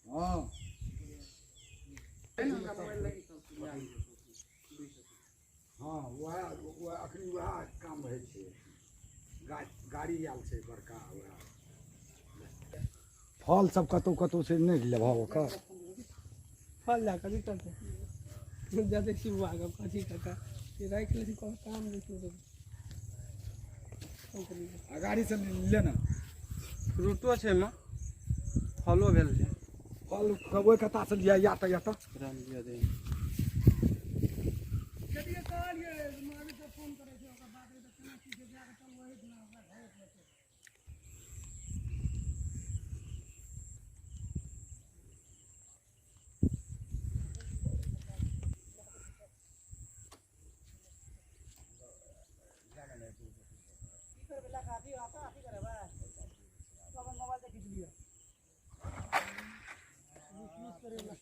हाँ हाँ वह अखनी वह काम है गाड़ी आयल से बड़का फल सब कतौ कतौ से नहीं लेभाव ओकर फल जा कभी करते जैसे शिव आगे कथी करता ये राइट ले को काम देखो गाड़ी से लेना रूटो छै में फलो भेल छै फल ओहि कता से लिया या त राम दिया दे यदि कहलिए मालिक के फोन करे छै ओकर बाद केना चीज के जाके चल वही दिन हमरा घर पे की करबे लगा दियो आता